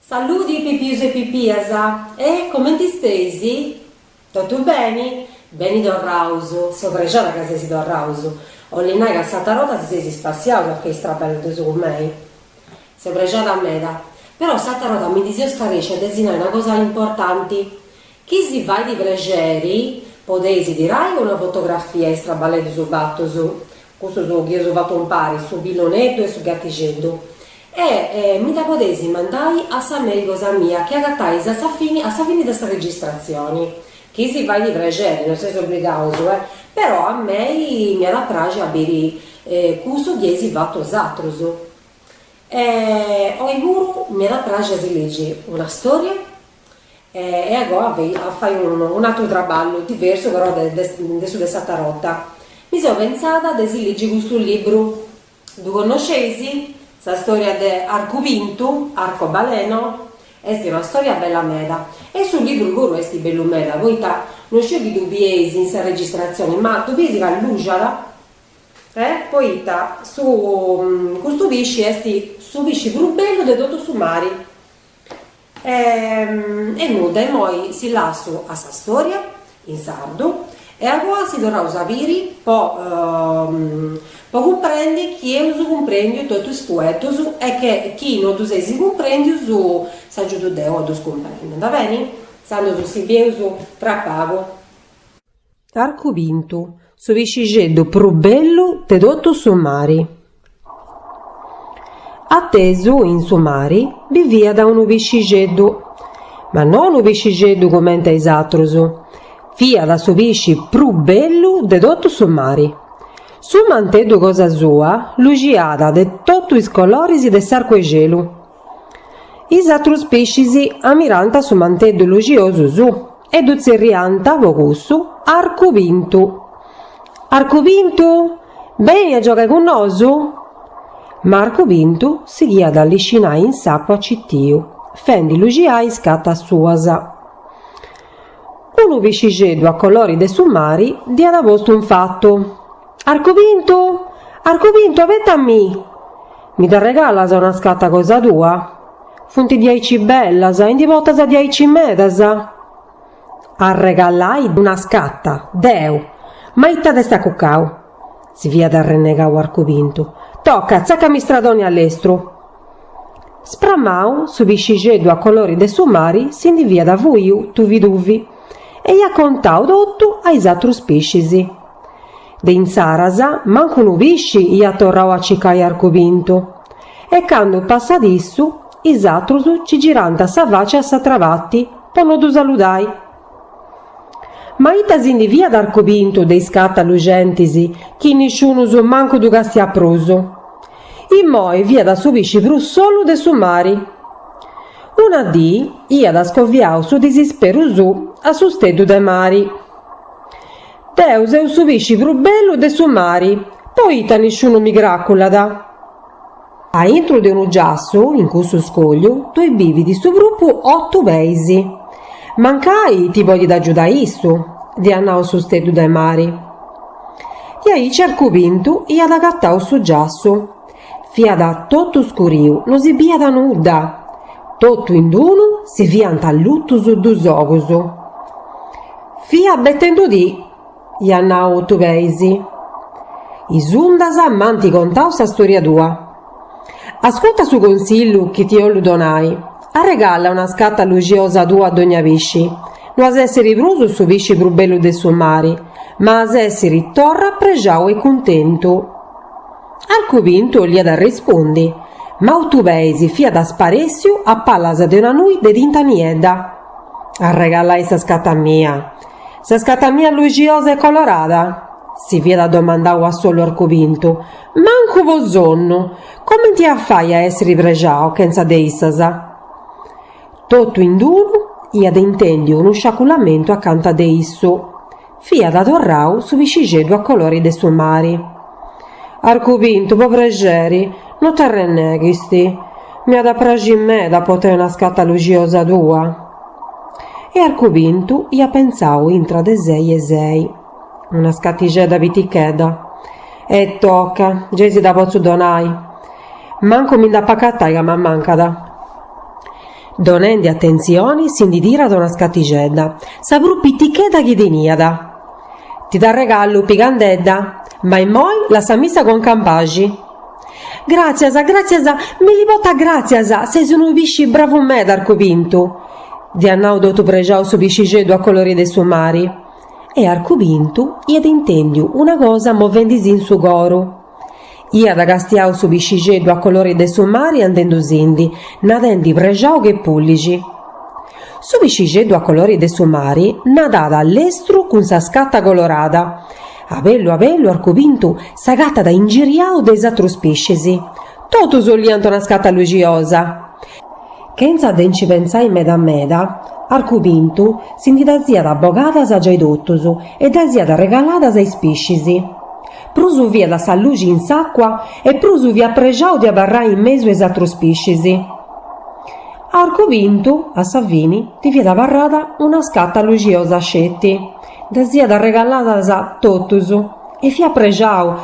Saluti pipius e pipiasa, e come ti stesi? Tutto bene? Bene Don Rauso, sopra già la casa di Don Rauso. Ho l'inai che a Santa Rota si sei spaziato perché strabello su con me. Sopra già da meda. Però Santa Rota mi dice scaresce desinare una cosa importante. Chi si va di pregeri, potesi dirai una fotografia e straballetto sul batto su. Questo su che io ho fatto un pari su Billonetto e su Gatticeddo. Mi da potesi mandare a sa me cosa mia che agattai a sa fine di questa registrazione. Chi si va di pregeri, non sei obbligato, però a me mi era piaciuto avere questo che si fatto esatto. Oggi mi era piaciuto si legge una storia e allora fai un altro traballo diverso però adesso di Santa Rota. Mi sono pensata di si legge questo libro, lo conoscesi? La storia di Arcubintu, Arcobaleno, è una storia bella meda. E sul libro loro è bello meda, voi non c'è di dubiesi in questa registrazione, ma dubiesi va all'usciara, poi su questo pesce è su pesce più bello di tutto su mare. E nuda, e poi si lascio a questa storia in sardo. E allora si dovrà sapere, poi comprendere chi è uso comprende tutti i poeti e che chi non si comprende uso sa giudo deo dos comprende, va bene? Sanno tu si bien uso tra pago. Arcubintu, su vicigeddo più bello te tutto su mari. Atteso in su mari vivia da un vicigeddo, ma non un vicigeddo come esatro. Fia da su visci più bello de tutto su mari. Su mantedo cosa sua, lugiada de tutto i colori de sarquegelu. Is altros pesci amiranta su mantedo lugioso su, e duzzerrianta vogussu Arcubintu. Arcubintu, bene a giocare con nosu? Ma Arcubintu si ghia dall'iscinai in sappo a cittiu, fendi lugiai scatta suasa. Uno vicigeddo a colori de sumari dia da vosto un fatto. Arcubintu, avete a mi da regalas una scatta cosa tua? Funti di aici bellas, in divotas di aici medasa. A regalai una scatta, deu, ma itta de sta cuccau. Si via da renegau Arcubintu. Tocca, zaccami stradoni all'estro. Sprammau, su vicigeddo a colori de sumari, si indivia da vuiu, tuvi, e gli ha contau tutto ai altri pesci. De in Sarasa, manco un visci gli ha torrau a cicai Arcubintu, e quando passa dissu, i altri ci giranta sa vace a sa travatti, pono du saludai. Ma ita si indivia da Arcubintu dei scatta lugentisi, chi nisciuno su manco du gasti a pruso. In moi via da su visci bru solo de su mari. Una dì ia da scoviau su disisperu su a su stedu de mari. Deus eu su visci più bello de su mari, poi ita nisciuno mi graculada. A intro de un giasso, in questo scoglio, tu bivi di su gruppo 8 beisi. Mancai ti voglio da giù da issu, di annao su stedu de mari. E ai Arcubintu ia da gattau su giasso. Fia da tutto scuriu, non si bia da nuda. Tutto in d'uno si vianta all'uttusu d'usogusu. Fia bettendo di, iannau tu veisi. Isundasa manti contau sa storia tua. Ascolta su consiglio che ti ho lo donai. A regala una scatta lugiosa tua ad ogni visci. Non as essere bruso su visci più bello de su mari, ma as essere torra pregiau e contento. Arcubintu gli da rispondi. Ma tu veisi fia da sparessio a pallasa de una nui de dintaniedda. A regalai sa scatta mia lugiosa e colorata. Si via da domandau a solo Arcubintu. Manco vosonno, come ti affai a essere pregiao, senza de issasa? Tutto in d'uno, ia de intendi uno sciaculamento accanto a de issu. Fia da torrau su vicigeddu a colori de su mari. Arcubintu, po pregeri, non te reneghisti, mi ha da pragi in me da poter una scatta lugiosa tua. E Arcubintu ia pensau intra de sei e sei. Una scattigeda viticheda. E tocca, gesi da pozzo donai. Manco mi da pacattai che m'ammancada. Donende attenzioni, si indidira da una scattigedda, sa pittichedda chi deniada. Ti dà regalo, pigandedda, ma in moi la sa missa con campagi. Grazias, mi li bota grazias, sei un bisci bravo me d'Arcubintu. Di annaudo tu pregiau su biscigedo a colori dei suoi mari. E Arcubintu ied intendiu una cosa movendisi in su goro. Ia da gastiau su biscigedo a colori dei suoi mari andendo sindi, nadendi pregiau che pullici. Su biscigedo a colori dei suoi mari nadada all'estru con sa scatta colorada. A bello Arcubintu sa gatta da ingiriau des atru spiscisi. Totu solianto una scatta lugiosa. Chenza denci pensai meda, Arcubintu s'indidazia da bogadas a giaidottusu e dazia da regaladas ai spiscisi. Prusu via da sa luci in s'acqua e prusu via pregiau di abarrai in mesu es atru spiscisi. Arcubintu, a Savini, ti via da barrada una scatta lugiosa scetti. Dazia da regaladas a tottusu e fia pregiau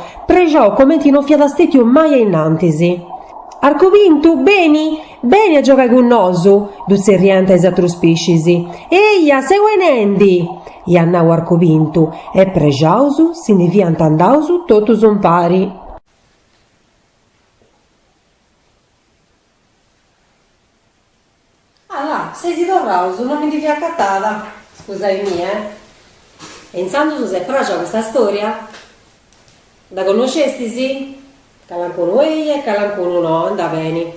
come ti non fia da stetiu mai innantisi. Arcubintu, beni a giocare con nosu, dusse rienta es atru spiscisi. Eia, seguenendi! Iannau Arcubintu e pregiausu si ne viant andausu totus un pari. Ah, sei di Dorrausu, non mi devi accattata. Scusami, E intanto tu sei pragia questa storia? La conoscesti, sì? Calancuno e calancuno no, anda bene.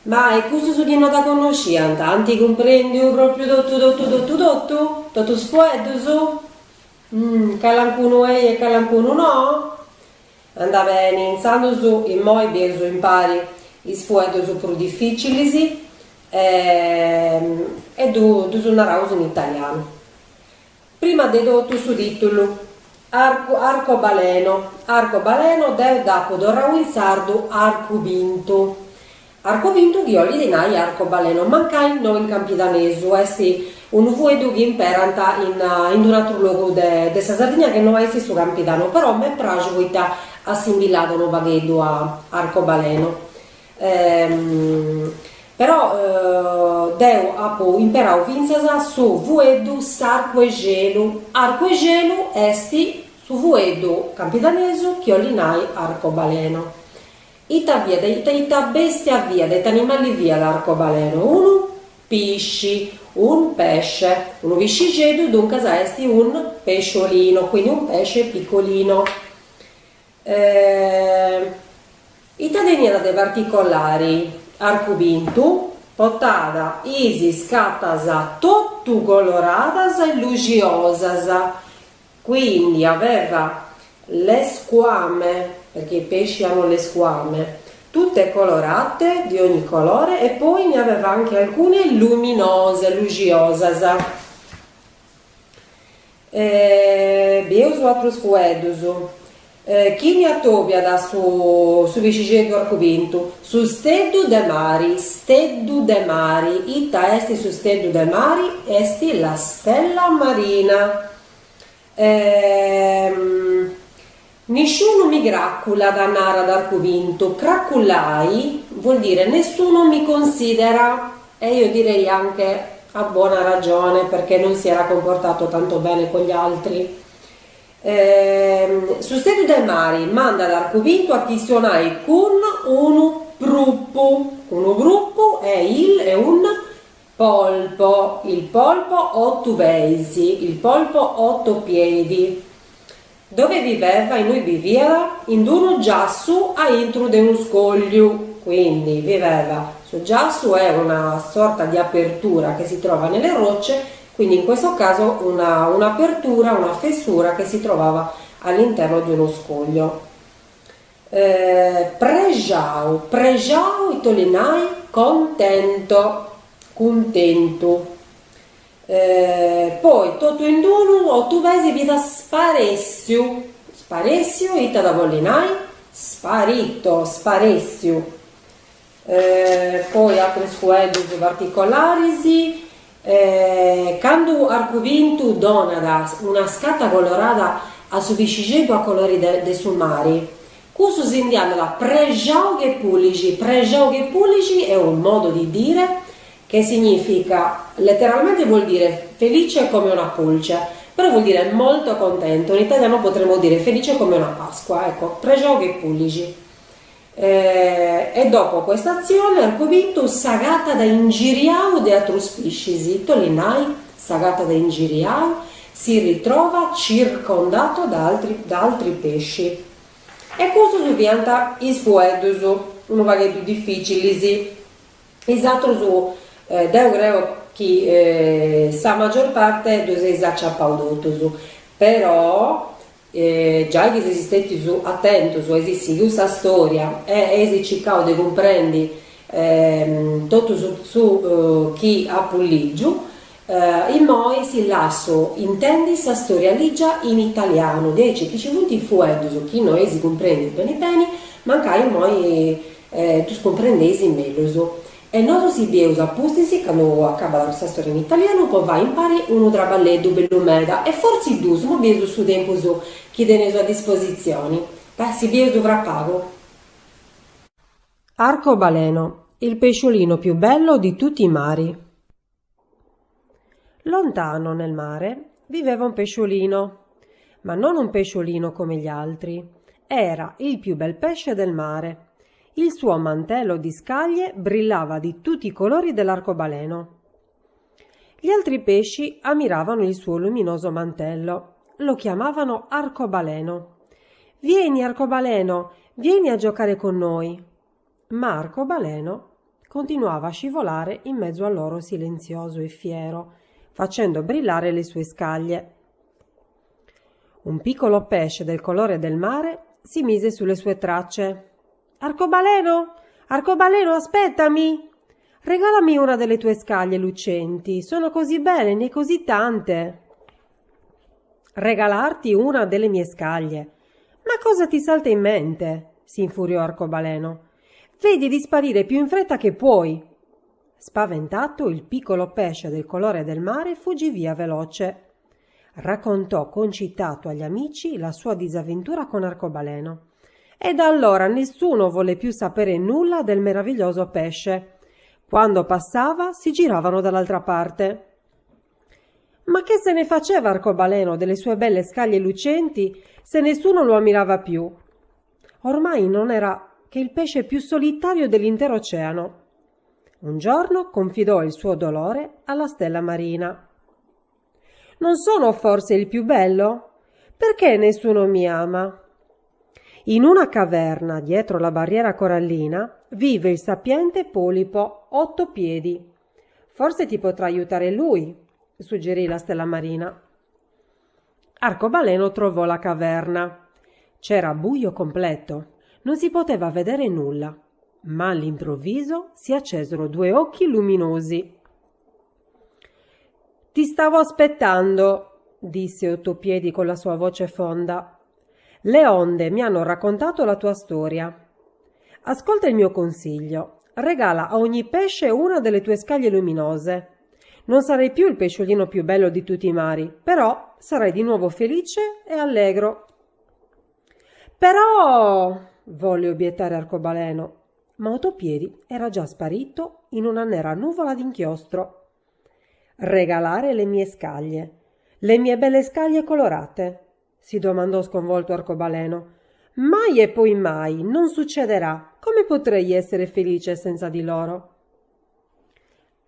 Ma è questo su chi non la conosci, tanti comprendi proprio tutto sfueddo su? Calancuno e calancuno no? Anda bene, intanto su, in moi beso impari, i sfueddo su più difficili, sì? E tu su narauso in italiano. Prima di tutto su titolo arcobaleno deu dapo dorrau in sardo Arcubintu che oli denai arcobaleno mancai no in campitanesu esti un vuedu che imperanta in un altro luogo de sa Sardegna che non esti su campitano, però me pragiuita assimilato no vaghedo a arcobaleno. Però deu apo imperau finzasa su vuedu s'arcoegelu. Arcoegelu esti su vuedu campitanesu che olinai arcobaleno. Ita bestia via, dei animali via l'arcobaleno. Uno pisci, un pesce, uno piscigedu, dunque esti un pesciolino, quindi un pesce piccolino. Ita deniera dei particolari. Arcubintu, potada, isi scattasa, tutto coloradas e lugiosas, quindi aveva le squame, perché i pesci hanno le squame, tutte colorate di ogni colore e poi ne aveva anche alcune luminose, lugiosas. Beus outros fuedos. Chi mi attobia da su bicigedo Arcubintu su steddu de mari ita esti su steddu de mari esti la stella marina. Nessuno mi graccula da nara ad Arcubintu. Craculai vuol dire nessuno mi considera, e io direi anche a buona ragione, perché non si era comportato tanto bene con gli altri. Su steddu de mari manda l'Arcubintu a chi suonai con un gruppo è un polpo, il polpo 8 vesi, il polpo 8 piedi. Dove viveva? E noi viveva in uno giassu a intro di un scoglio, quindi viveva su giassu, è una sorta di apertura che si trova nelle rocce. Quindi in questo caso un'apertura, una fessura che si trovava all'interno di uno scoglio. Pregiau, itolinai, contento. Poi tutto in uno, 8 vesi vita sparessio, ita da vollinai, sparito, sparessio. Poi altri sfueggi particolari. Quando Arcubintu dona una scatta colorata a su bicigedo a colori de su mari, questo si indiana da pregiau che pulici è un modo di dire che significa, letteralmente vuol dire felice come una pulce, però vuol dire molto contento. In italiano potremmo dire felice come una Pasqua, ecco, pregioghi pullici. E dopo questa azione Arcobitto sagata da ingiriau de atrus piscis, Tolinai sagata da ingiriau si ritrova circondato da altri pesci. E questo diventa is fueddus, un vaghetto difficile, esatto deu creo che sa maggior parte dos eis acciappaudotus, però già che esistenti attentos o esistiti sa storia e esi cercau de comprendi tutto su chi ha pulligiu, in moi si lasso intendi sa storia ligia in italiano, dice che ci vuti fueddus chi noi si comprendi bene bene, mancai in moi tu comprendesi meglio. E non si bius appustisi, quando acaba la nostra storia in italiano, poi va impari uno traballetto bello meda, e forse dus, ma bius su tempo su, chi teneso a disposizione. Beh, si bius dovrà pago. Arcobaleno, il pesciolino più bello di tutti i mari. Lontano nel mare viveva un pesciolino, ma non un pesciolino come gli altri. Era il più bel pesce del mare. Il suo mantello di scaglie brillava di tutti i colori dell'arcobaleno. Gli altri pesci ammiravano il suo luminoso mantello. Lo chiamavano Arcobaleno. «Vieni, Arcobaleno, vieni a giocare con noi!» Ma Arcobaleno continuava a scivolare in mezzo a loro silenzioso e fiero, facendo brillare le sue scaglie. Un piccolo pesce del colore del mare si mise sulle sue tracce. «Arcobaleno, Arcobaleno, aspettami! Regalami una delle tue scaglie lucenti, sono così belle, ne hai così tante!» «Regalarti una delle mie scaglie? Ma cosa ti salta in mente?» si infuriò Arcobaleno. «Vedi di sparire più in fretta che puoi!» Spaventato, il piccolo pesce del colore del mare fuggì via veloce. Raccontò concitato agli amici la sua disavventura con Arcobaleno. E da allora nessuno volle più sapere nulla del meraviglioso pesce. Quando passava si giravano dall'altra parte. Ma che se ne faceva Arcobaleno delle sue belle scaglie lucenti se nessuno lo ammirava più? Ormai non era che il pesce più solitario dell'intero oceano. Un giorno confidò il suo dolore alla stella marina. «Non sono forse il più bello? Perché nessuno mi ama?» In una caverna dietro la barriera corallina vive il sapiente polipo 8 piedi. «Forse ti potrà aiutare lui», suggerì la stella marina. Arcobaleno trovò la caverna. C'era buio completo, non si poteva vedere nulla, ma all'improvviso si accesero 2 occhi luminosi. «Ti stavo aspettando», disse Ottopiedi con la sua voce fonda. «Le onde mi hanno raccontato la tua storia. Ascolta il mio consiglio. Regala a ogni pesce una delle tue scaglie luminose. Non sarai più il pesciolino più bello di tutti i mari, però sarai di nuovo felice e allegro». «Però», volle obiettare Arcobaleno, ma Ottopiedi era già sparito in una nera nuvola d'inchiostro. «Regalare le mie scaglie, le mie belle scaglie colorate?» si domandò sconvolto Arcobaleno. «Mai e poi mai, non succederà. Come potrei essere felice senza di loro?»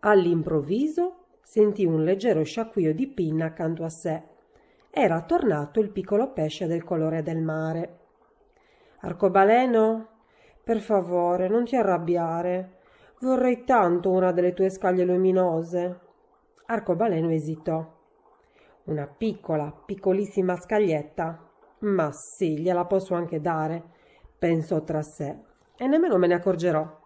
All'improvviso sentì un leggero sciacquio di pinna accanto a sé. Era tornato il piccolo pesce del colore del mare. «Arcobaleno, per favore, non ti arrabbiare. Vorrei tanto una delle tue scaglie luminose». Arcobaleno esitò. «Una piccolissima scaglietta? Ma sì, gliela posso anche dare», pensò tra sé, «e nemmeno me ne accorgerò».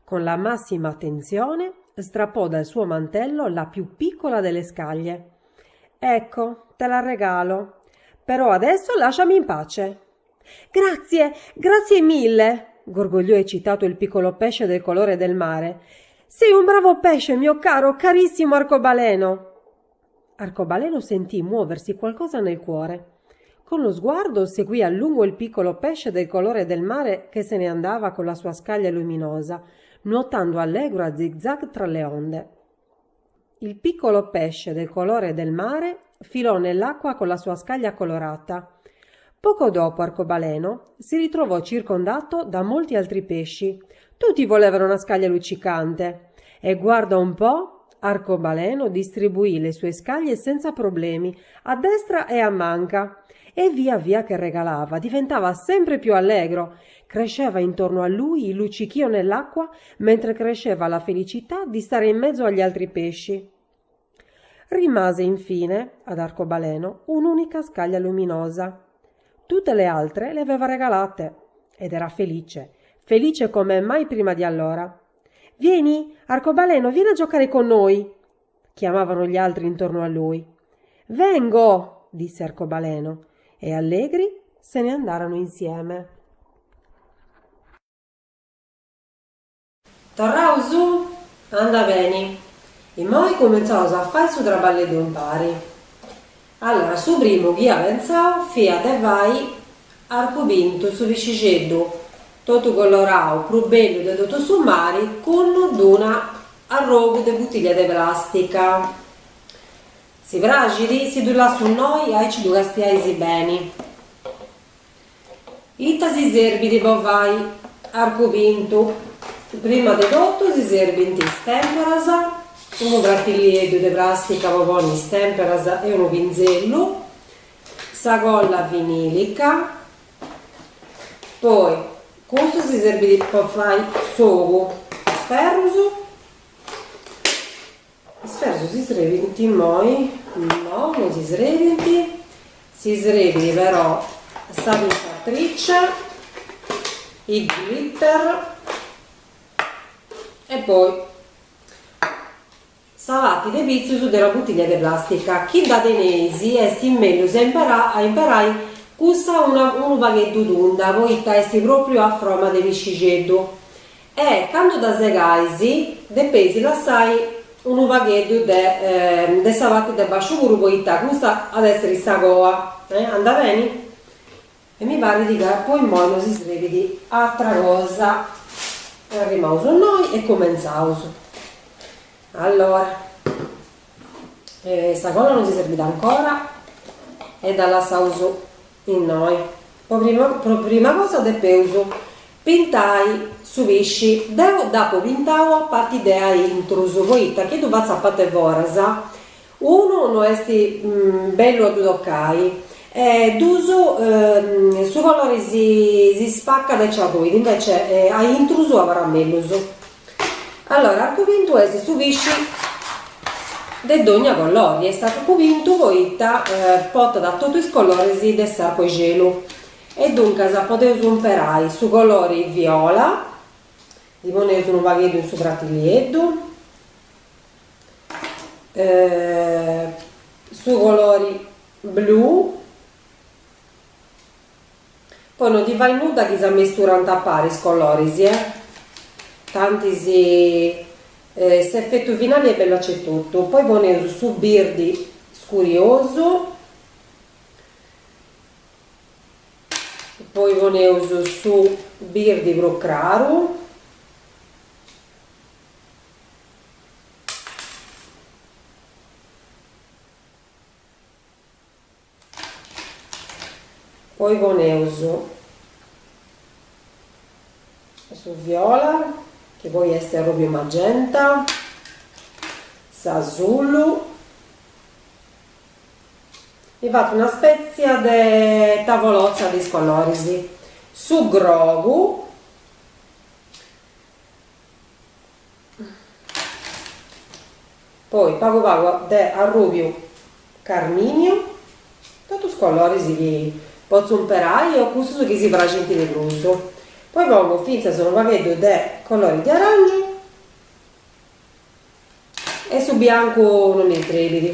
Con la massima attenzione strappò dal suo mantello la più piccola delle scaglie. «Ecco, te la regalo, però adesso lasciami in pace». «Grazie, grazie mille», gorgogliò eccitato il piccolo pesce del colore del mare. «Sei un bravo pesce, mio caro, carissimo Arcobaleno». Arcobaleno sentì muoversi qualcosa nel cuore. Con lo sguardo seguì a lungo il piccolo pesce del colore del mare che se ne andava con la sua scaglia luminosa. nuotando allegro a zig-zag tra le onde. Il piccolo pesce del colore del mare filò nell'acqua con la sua scaglia colorata. Poco dopo Arcobaleno si ritrovò circondato da molti altri pesci. Tutti volevano una scaglia luccicante e guarda un po', Arcobaleno distribuì le sue scaglie senza problemi, a destra e a manca, e via via che regalava diventava sempre più allegro. Cresceva intorno a lui il luccichio nell'acqua, mentre cresceva la felicità di stare in mezzo agli altri pesci. Rimase infine ad Arcobaleno un'unica scaglia luminosa. Tutte le altre le aveva regalate ed era felice, felice come mai prima di allora. «Vieni, Arcobaleno, vieni a giocare con noi!» chiamavano gli altri intorno a lui. «Vengo!» disse Arcobaleno, e allegri se ne andarono insieme. Torrau su, anda bene. E poi cominciamo a fare su trabalho di impari. Allora, su primo che io pensavo, fia te vai arcubinto su viciceddu, tutto colorato, più bello di tutto su mare, con una arrogo di bottiglia di plastica. Si fragili, si dura su noi e ci dura stiaisi bene. Ita si serve di vai arcubinto. Prima di tutto si serve in stemperas, un grattiglietto di plastica con stemperas e un pinzello, sagolla vinilica, poi questo si serve di fare sugo sferruso. Sferruso si sreventi moi? No, non si sreventi, si sreventi però sta pinzatrice, il glitter e poi salati di pizzo su della bottiglia di plastica. Chi da tenesi è meglio se imparare usa un vaghetto d'unda, poi testi proprio a forma di piscicetto. E quando da segaisi, depesi lasciai un vaghetto de salati di basciuguru, poi questa ad essere sagoa, anda bene? E mi pare di che poi non si scrive di altra cosa. Rimaso noi e cominciamo. Allora, questa cosa non si serve ancora e dalla sauso in noi. Prima cosa devo pintai su pesci, dopo pintavo a parte idea intruso, poi che tu faccia a parte vorasa, uno non è bello a toccare. D'uso su colore si spacca da ciacuidi, invece a intruso avrà meglio. Allora, arcupinto è su visci de ogni colore, è stato arcupinto poi porta da tutti i colori di sarco e gelo. E dunque potete imparare su colori viola, di ponete un vaghetto su brattiglietto, su colori blu. Poi non ti vai nuda che si misturano a pari i colori, tanti se effetto finale è bello c'è tutto. Poi ponete su birdi scurioso, poi ponete su birdi procraro, poi ponete su viola, che poi è proprio magenta, azzurro. Mi fate una spezia di tavolozza di colori, su grogu, poi pago di arrubio carminio, tutti i colori che posso imparare o questo che si fa gentile bluso. Poi pongo finza su un vaghetto di colori di arancio e su bianco non mi trepidi,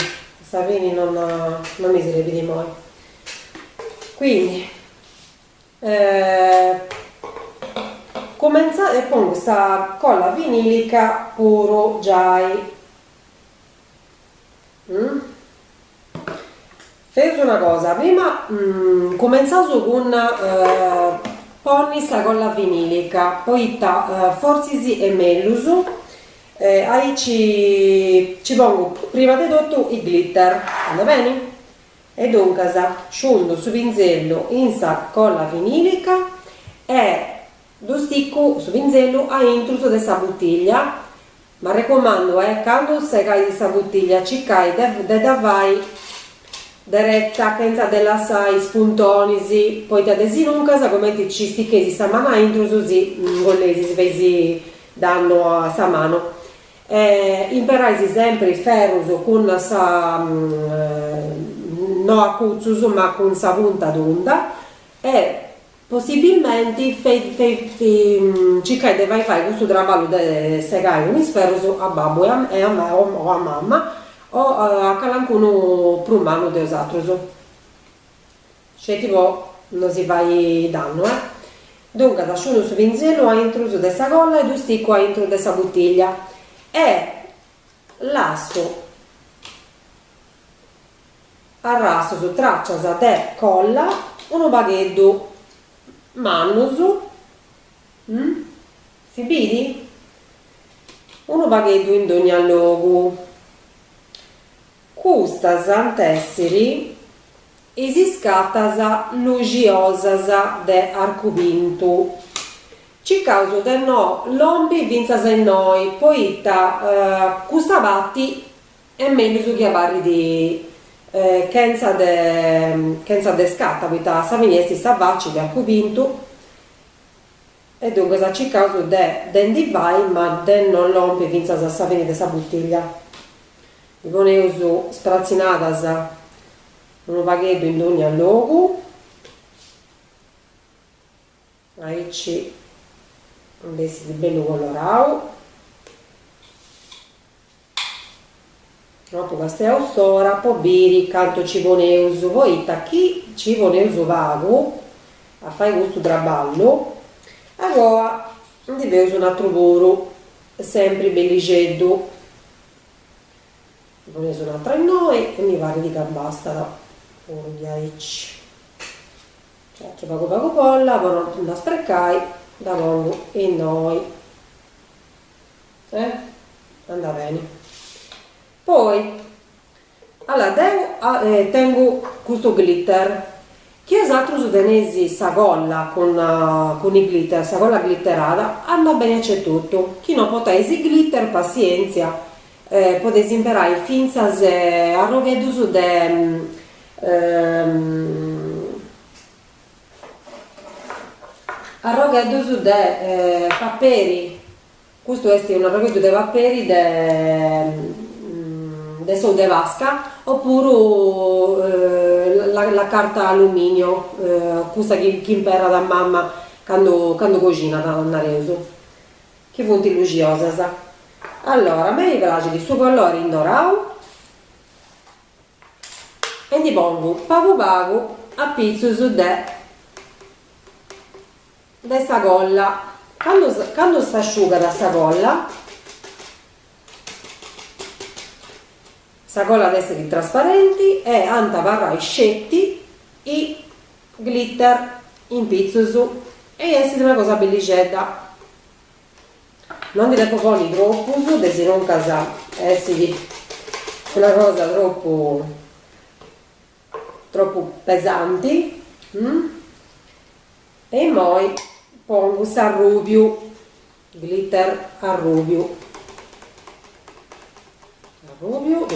sapini non mi si trepidi mai. Quindi cominciate e pongo questa colla vinilica puro giai. Fate una cosa, prima cominciate con ponni sa colla vinilica, poi forzisi e mellusu, aí ci pongo prima di tutto i glitter, va bene? E dunque sciundo su pinzello in sa colla vinilica e lo sticco su pinzello a intruso di sa bottiglia, ma raccomando, quando si cai di sa bottiglia ci cai de davai diretta senza della sai spuntonisi, poi da desinuncasa come ci sticchesi sa mano intruso si gollesi svesi danno a sa mano. Imperai sempre ferro con sa no a cuzzus ma con sa punta d'onda e possibilmente ci cade vai fare questo traballo di segare un sferzo a babbo e a me o a mamma o a calancuno prumano di osatruso. Cioè tipo non si fai danno, Dunque lasciamo su pinzello a intruso di sa colla e lo sticco a intruso di sa bottiglia e lasso arrasto su traccia de colla uno baghetto mannusu, si vedi? Uno baghetto in ogni luogo. Questa antesseri si scatta lugiosa de arcubinto. Ci causa del no lombi vinza in noi, poi questa batti è meglio su chiavarli di Kenza de scatta, questa savinesti savacci di arcubinto e dunque ci causa de vai ma de non lombi vinza sa savini de sa bottiglia. Mi poneuso sprazzinata un baghetto in ogni luogo, aí ci un desse di bello colorato. Dopo questa è ossora, poi biri, canto ci poneuso, poi chi ci poneuso vago a fare questo traballo, allora devo usare un altro puro, sempre bellicetto. Mi poneuso un'altra in noi e mi pare di che basta da cioè che poco polla, poi non la sprecai, da pongo in noi. Anda bene. Poi allora tengo questo glitter che esatto su tenesi sa colla con i glitter, sa colla glitterata anda bene c'è tutto. Chi non potesi glitter pazienza, potesi imparare finza se arroghedo su de paperi. Questo è un arroghedo de paperi de sol de vasca oppure la carta alluminio, questa che impara da mamma quando cucina da nareso, che funti lugiosa. Allora, a me mi piace di suo colore in dorato e ti pongo pago a pizzo su de sta colla. Quando sta asciuga da sta colla deve essere trasparenti e anta varrai scetti i glitter in pizzo e essere una cosa bellicetta. Non ti devo fare troppo su, se non casa essere una cosa troppo pesanti. E poi pongo s'arrubio, glitter arrubio. Arrubio,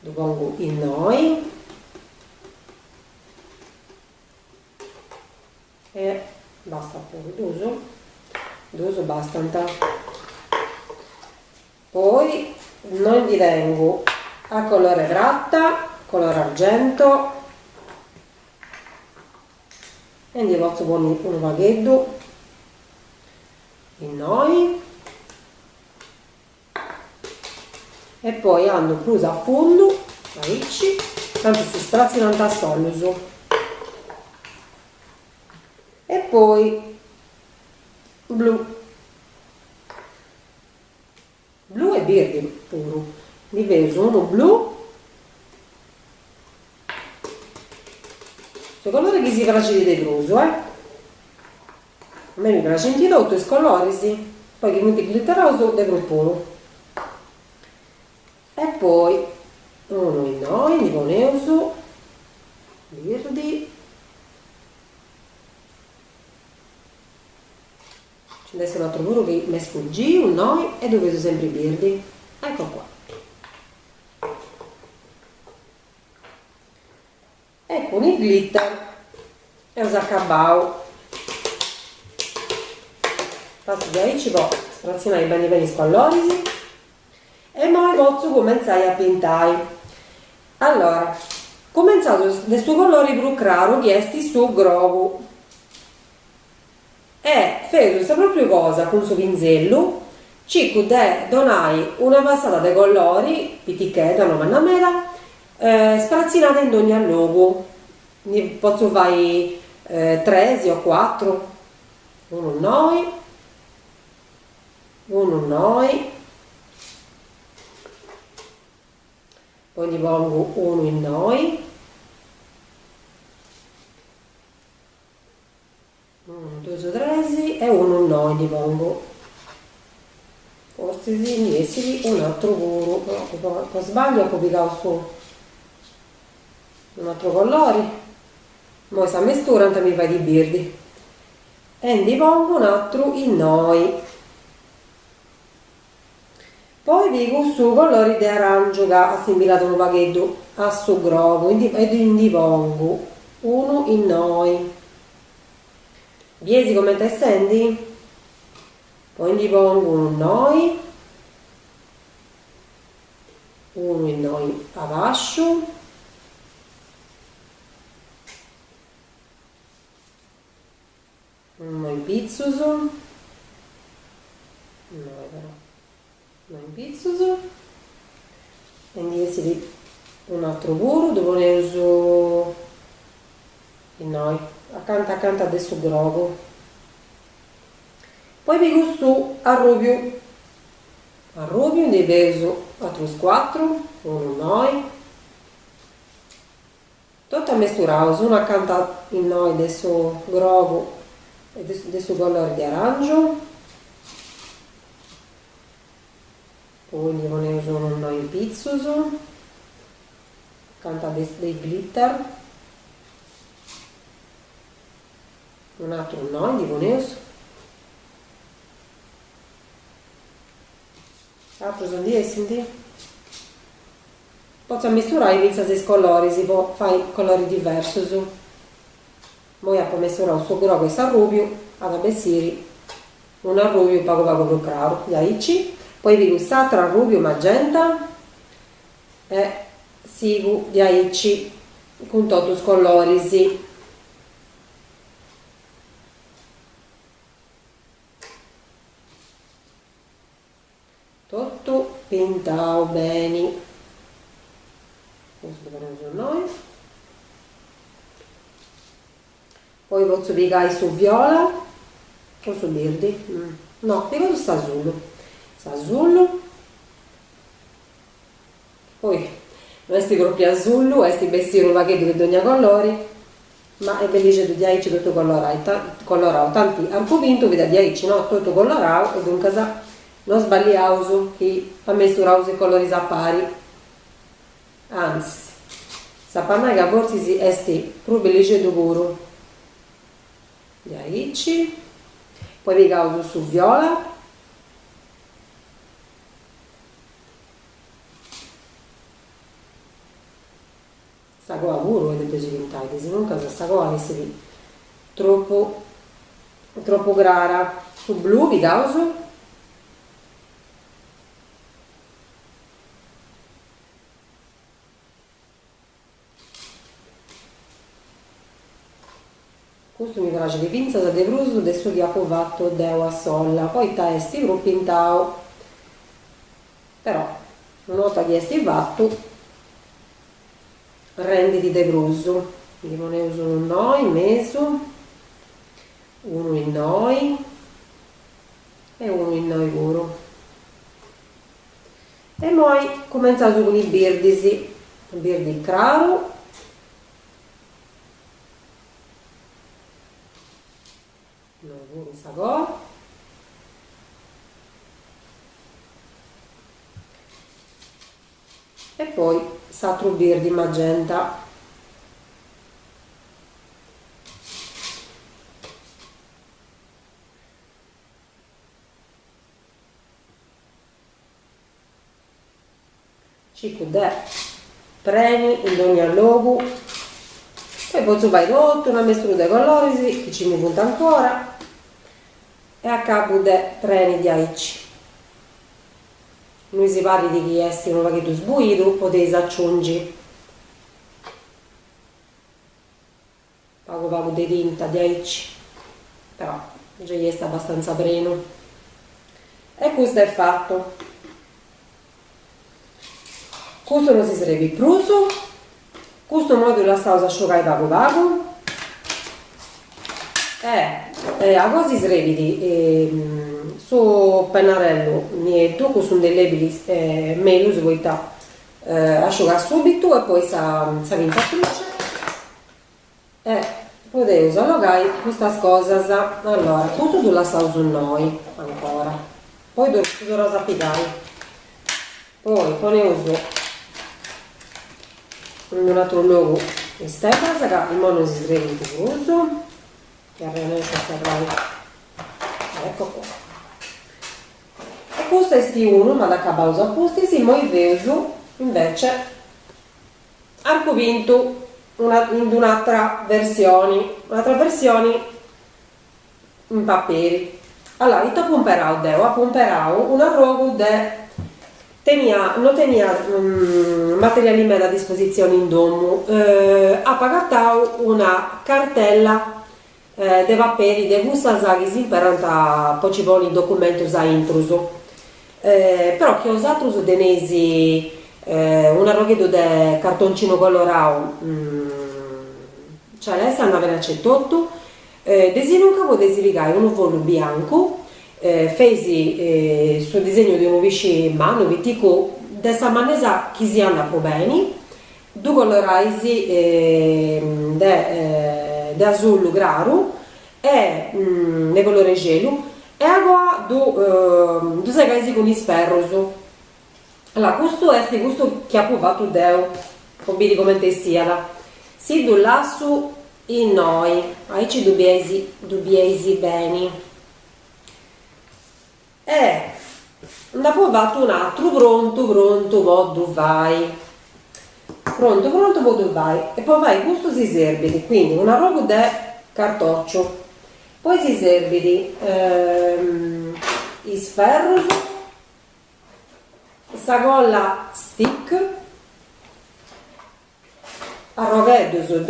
lo pongo in noi e basta pure, d'uso basta. Poi non vi tengo a colore gratta, colore argento e vi posso porre un vaghetto in noi e poi hanno preso a fondo, tanto si straziano a solluso e poi blu e verde puro, mi vedo uno blu Su colore che si piace di bruso, A me mi piace in tutto, i colori, sì. Poi che molti glitteroso de puro. E poi uno in noi, di boneuso, verdi. C'è adesso un altro puro che mi sfuggì, un noi, e dove sono sempre i verdi. Ecco qua. E con il glitter e usa cabao. Passo di aici, poi sprazionare bene bene i squallorisi e poi posso cominciare a pintare. Allora, cominciato dai suoi colori più chiaro chiesti su grovo e fai questa propria cosa con il suo pinzello, cerco di donare una passata dei colori, pitichetta, non manna mela, sprazzinata in ogni logo. Ne posso fare 3 o 4, uno noi, uno noi, poi ne pongo uno in noi, 1, 2, 3 e uno in noi ne pongo. Forse sì, ne essi un altro puro, poi sbaglio, ho copiato su un altro colore. Poi sta mistura mi fa di birdi e ne pongo un altro in noi. Poi dico su colori di arancio che ha assimilato un paghetto a su grovo ed ne pongo uno in noi. Viesi come te senti? Poi ne pongo uno in noi, uno in noi a vascio. Uno in pizzuso, no però, uno in pizzuso, e ne un altro puro, dopo ne uso il noi, accanto adesso grogo. Poi piego su arrubio ne peso altri 4, uno noi, tutto mesturato, uno accanto in noi adesso grogo e adesso colore di arancio, poi ne uso uno in pizzuso, accanto dei glitter, un altro no, di bonus, altro sono di essi, posso misturare i 6 colori, si può fare colori diversi su. Poi ho misurato su grogo e s'arrubio, ad abessiri un arrubio poco più chiaro, gli aici, poi vi l'altro arrubio magenta e sigo gli aici con tutti i colori, sì. Tutto pintato bene. Questo lo noi. Poi posso piegare su viola o su verde, no, piego su azzurro, poi questi gruppi azzurro, questi vestiti pacchetti di ogni colore, ma è bellissimo di aici tutto colorato, tanti arcovinto vedi di aici, no, tutto colorato e dunque non sbagliamo che ha misurato i colori pari, anzi, sapete che a volte si è più bellissimo puro. Gli aici, poi vi causo su viola, sta qua pure avete preso pintare, se non casa sta qua è troppo grara. Su blu vi causo, questo mi piace di pinza da debruso, adesso che ho fatto devo a solla, poi testi l'ho pintato, però una volta che esti fatto renditi debruso, io ne uso un noi in mezzo, uno in noi e uno in noi puro, e poi cominciamo con i verdi, sì, verdi chiaro. no pure sagò. E poi s'altro bir di magenta. Cico de premi in ogni logo. E poi fai tutto una mistura di colori che ci mi punta ancora e a capo de preni di aici. Noi si parli di chi esti un vaghetto sbuito, potete aggiungere poco di tinta di aici, però già gli sta abbastanza preno. E questo è fatto. Questo non si sarebbe pruso. Questo modo la salsa asciugare poco a cosa si sarebbe su pennarello niente, questo sono dei labili meglio se vuoi asciugare subito e poi sa vinta cruce e potete usare queste cose. Allora questo sulla salsa noi ancora, poi dovrò sapere, poi ne uso un altro luogo in sta casa che il mono si sreve di uso che arriva ecco qua. E questo è sti uno ma da cabausa questi si moi veso invece arcovinto in un'altra versione in papiri. Allora io pomperau una rogo de non tenia materiali a disposizione in domo, ha pagato una cartella de paperi de gusta zagisi per poi ci vuole il documento za intruso, però che ho usato su denesi una roghedo de cartoncino colorato cioè lei si andava in accetotto desino che vuoi desiligai un volo bianco. Fesi sul disegno di un visci in mano, vi dico dessa manesa chi si anda pro bene, due coloraisi de azzurro graro e ne colore gelo e agua du segaisi con isperroso. Allora questo è questo che ha provato deo come come te sia si du lasso in noi ai ci dubbiesi bene. Dopo fatto un altro pronto pronto vai e poi vai questo si serve quindi una roba di cartoccio, poi si serve di sferro, sagolla stick, arroveddo di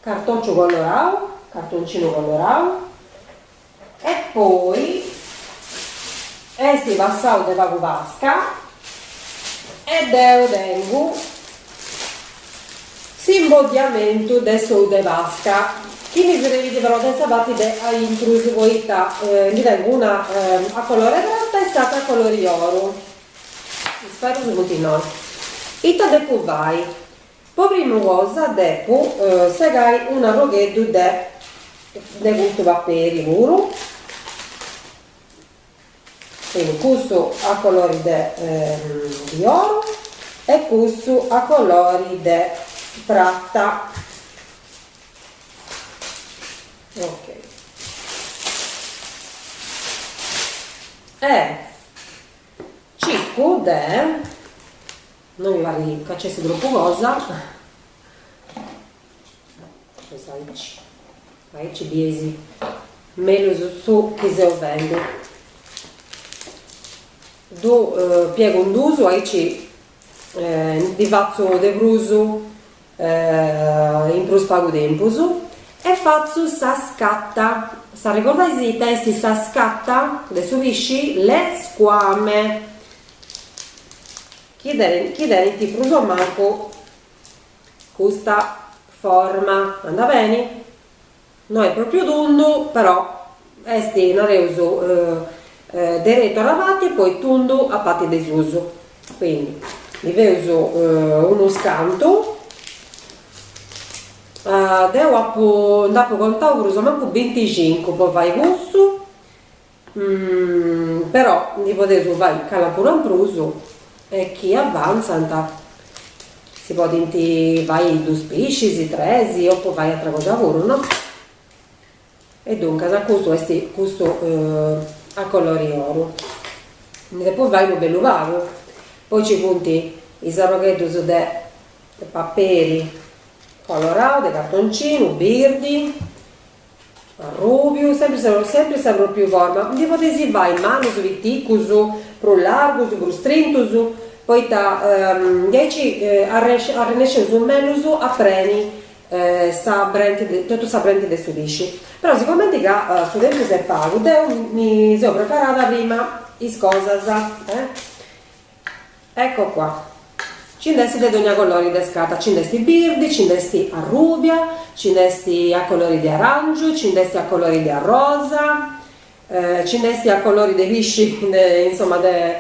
cartoncino colorato e poi esti passau de vago vasca e tengo simbodiamento de sou de vasca chi mi vedete però questa parte a intruso poi mi tengo una a colore gratta e stata a colore oro, spero che continui ita depo vai poi prima cosa depo segai una roghetto de gusto paperi puro, quindi questo a colori di oro e questo a colori di pratta. Ok, e cicco non mi pare di cacciarsi troppo cosa ci biesi meglio su che se lo vendo piego un duso ci di faccio de bruso in prospago temposo e faccio sa scatta sa ricordate i testi sa scatta adesso visci le squame chiedere ti pruso manco questa forma anda bene. No è proprio tondo però esti nareuso diretto avanti e poi tondo a parte desuso, quindi mi uso uno scanto Devo dopo contare pure manco 25 poi fai gusto. Però di poter fare calapuro ampruso e chi avanza si può vai due species, tre, o poi fai altra cosa pure, no? E dunque a questo a colori oro. E poi vai un bello vago, poi ci punti i sarroghetti de paperi colorati, cartoncino, birdi, rubio, sempre più forma. Di potessi vai in mano su vitticusu, pro largo, pro strintusu, poi ta 10 arrenesce su menusu a preni tutto sabrenti de subisci. Però sicuramente che su tempo se pago, mi sono preparata prima is cosas, ecco qua. Ci indesti di ogni colore di scata, ci indesti birdi, ci indesti a rubia, ci indesti a colori di arancio, ci indesti a colori di rosa, ci indesti a colori di visci, insomma, de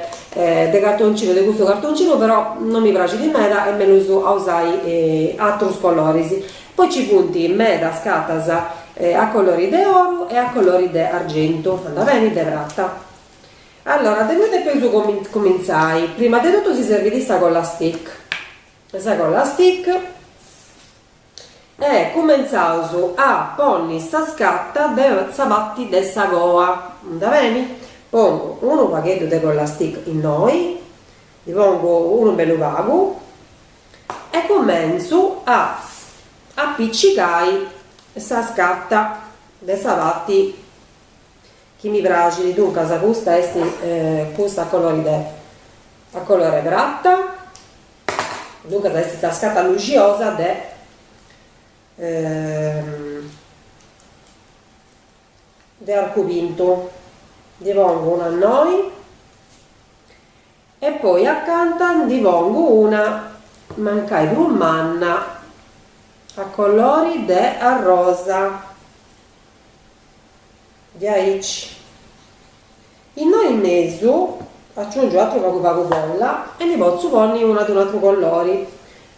cartoncino, di questo cartoncino, però non mi piace di meda e me lo uso a usare altri colori. Poi ci punti meda scatas a colori di oro e a colori di argento, andava bene, de vratta. Allora, tenete peso cominciai. Prima di tutto si serve di sta colla stick. Questa colla stick e cominciamo a ponni sta scatta de sabatti de sa goa. Da bene? Pongo uno pacchetto di colla stick in noi, vi pongo uno bello vago e comincio a appiccicare sta scatta de sabatti chi mi piace. Dunque questa è questa a colore bratta, dunque questa scatta luciosa de arcovinto. Di pongo una a noi e poi accanto di pongo una mancai brummanna a colori de a rosa. In noi in mezzo aggiungo altro pago bolla e ne posso porre una di un altro colore.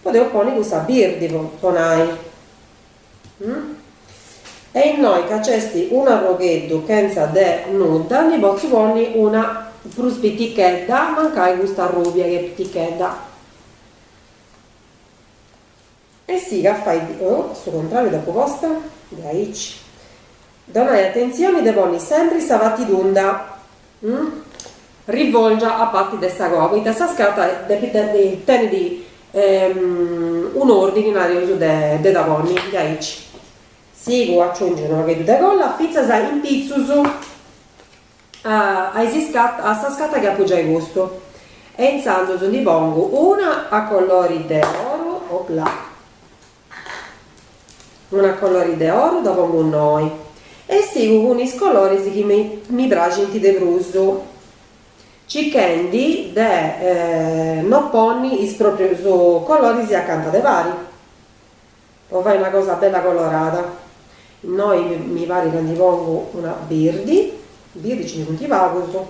Potevo porre questa birdi ponai. E in noi che c'è una roghetto senza de nuda, ne posso porre una plus pittichetta, mancai questa rubia che è pittichetta. E sì, che fai sul contrario dopo costa, donai attenzione de ponni sempre savati d'unda, rivolgia a patti de sta cosa, quindi sta scarta tieni di un ordine in aria uso de da ponni, gaici. Sigo aggiungere che de colla, pizza sa in pizzusu a sta scatta che appoggia il gusto. E in santo ne pongo una a colori de oro, opla, una a colori de oro, da pongo noi. E seguo con i colori che mi piace di bruso. Cichendi de non ponni i propri colori si accanto de vari. O fai una cosa bella colorata. Noi mi pare che ne pongo una birdi ci ne punti vago.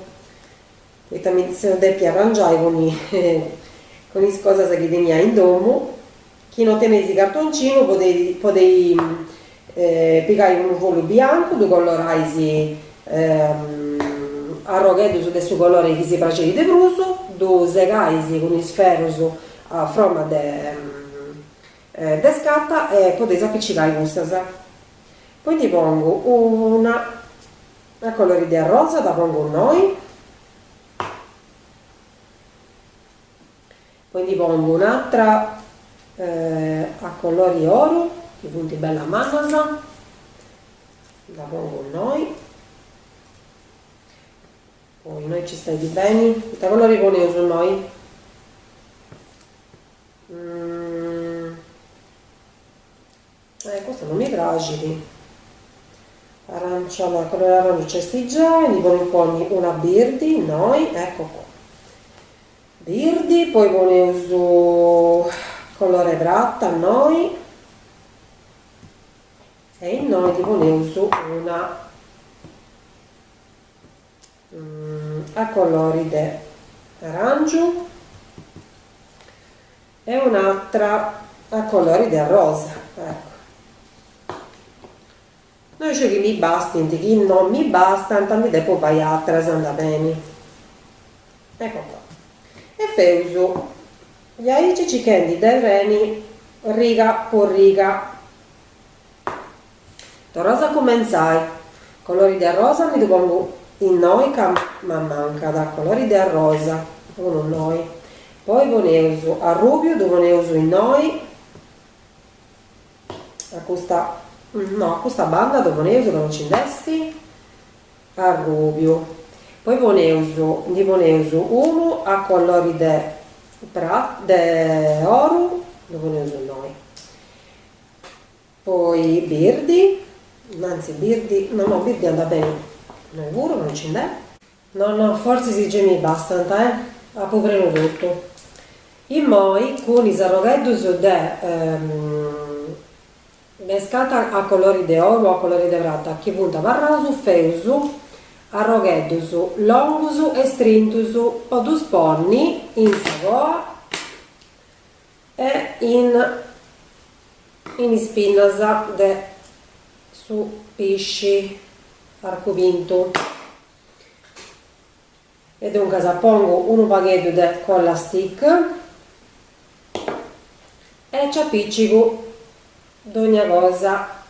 Questa mi sono detti arrangiare con i cose che tenia in domo. Chi non tenesi cartoncino potei piegare un volo bianco, due coloraisi arroghetti su questo colore che si piace di bruso, due segaisi con il sferoso a forma de scatta e potete appiccicare questa. Poi ti pongo una a colori di rosa, la pongo noi, poi ti pongo un'altra a colori oro, i punti bella manasa, la pongo noi, poi noi ci stai di bene, da colori pone su noi, questo non mi piace, arancione, colore arancio c'è già, ne poni una birdi, noi, ecco qua, birdi, poi pone su colore bratta, noi, e in noi ti ponevo su una a colori di arancio e un'altra a colori di rosa, ecco. Noi c'è che mi basti, chi non mi basta, tanti tempo vai a andare bene. Ecco qua. E feuso gli aici cichendi dei reni riga per riga. Da rosa comenzai. Colori del rosa mi devo in noi che ma manca da colori del rosa. Uno noi. Poi voneuso a rubio, dove ne uso in noi. A questa, no, a questa banda dove ne uso che non ci investi. A rubio. Poi voneuso uno a colori de oro, dove ne uso noi. Poi birdi, anzi birdi, no, birdi anda bene, non è vero, non ci n'è. No, forse si già mi basta, a povreno tutto. I moi con i sarrogheddus mescata a colori de oro, a colori de prata, che punta varrasu, feusu, arrogheddus, longus e strintus, o dus ponni in sagoa e in spinnas de su pisci arcovinto. E dunque pongo un paghetto de colla stick e ci appiccico d'ogni cosa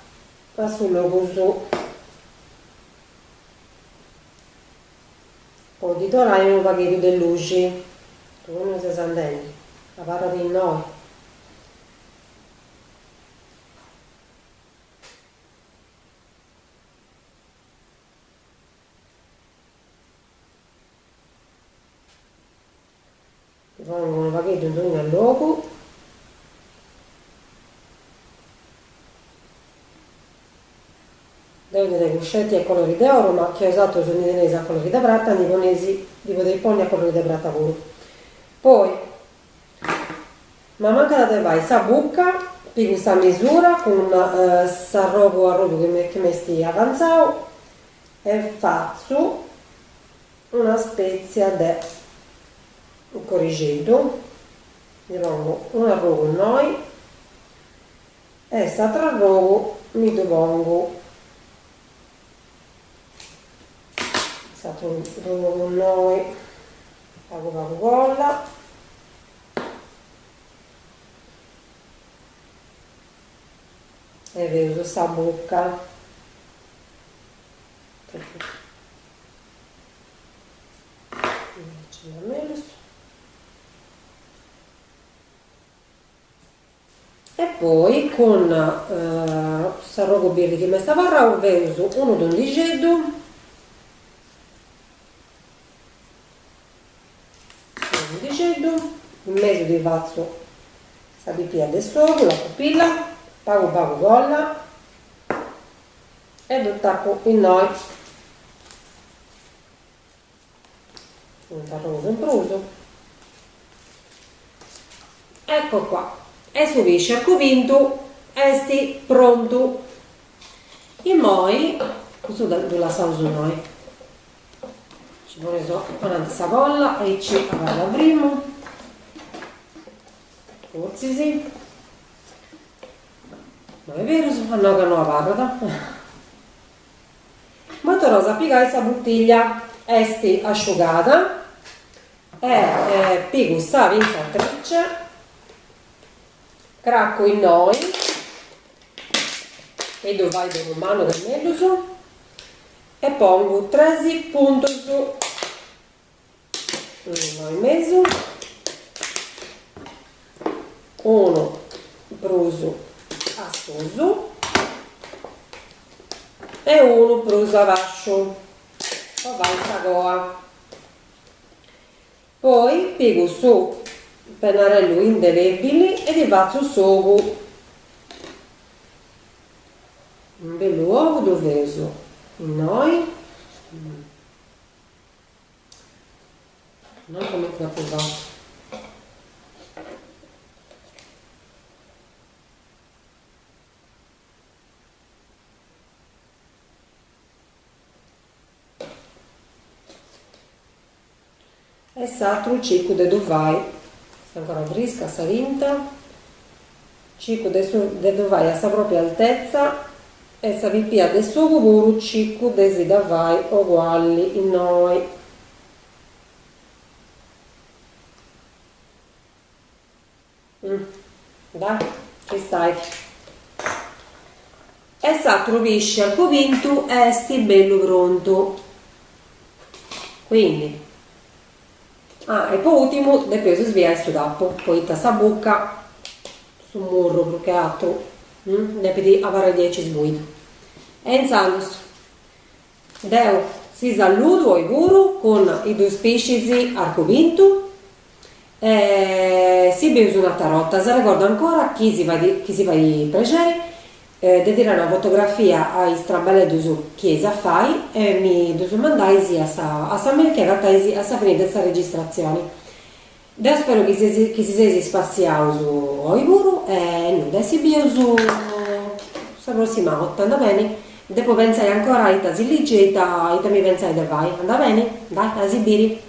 sul logo. Poi di dorai un paghetto de luci, tu non sei sandendo, la parla di noi. Pongo un paghetto in ogni logo. Dei cuscetti a colori d'oro, ma che ho usato sono i a colori da prata, i ponesi tipo dei ponni a colori da prata pure. Poi, ma manca da vai sa bucca, per questa misura, con sarrogo a robo che mi stia avanzato, e faccio una spezia de corrigetto, mi pongo un arrogo noi, e s'altro arrogo mi pongo stato con noi la Coca-Cola e vedo questa bocca e poi con sarrogo birri che mi stava a vedo uno d'ondiceddo in mezzo di faccio sta pipì adesso la pupilla pago colla e lo tacco in noi un tarroso impruso. Ecco qua, e subisce al covinto esti pronto e poi questo la sauso noi ci vuole una sacolla e ci avrà primo forse sì non è vero si fanno che non parla molto rosa piegare questa bottiglia esti asciugata e piego sta vinzatrice cracco in noi e dove vai con mano del meluso e pongo 13 puntos uno in mezzo uno pruso assoso e uno pruso abaixo poi vai in sagoa poi piego su pennarello indelebili e li faccio sopra un bel uovo doveso in noi non come da provare e satro il ciclo de dovai sta ancora fresca sta vinta ciclo de dovai a sta propria altezza e sa pipì adesso pure cicco desi da vai uguali in noi. Dai, ci stai. E sa trovisce al covinto e sti bello pronto. Quindi e poi ultimo depois svia il suo tappo, poi sta bocca su murro più che altro, devi avere 10 sbuiti. E intanto devo si saluto ai guru con i due specie arcovinto e si beve una tarotta. Se ricordo ancora chi si va di piacere di tirare una fotografia ai strabelli su chiesa fai e mi devo mandare a sa mail che gattaisi a sa fine questa registrazione. Io spero che si sia spaziato su Oiburu e non adesso bio su la prossima volta, andà bene? Dopo pensai ancora a Ita si liggeta, Ita mi pensai da vai, andà bene? Dai, a Sibiri.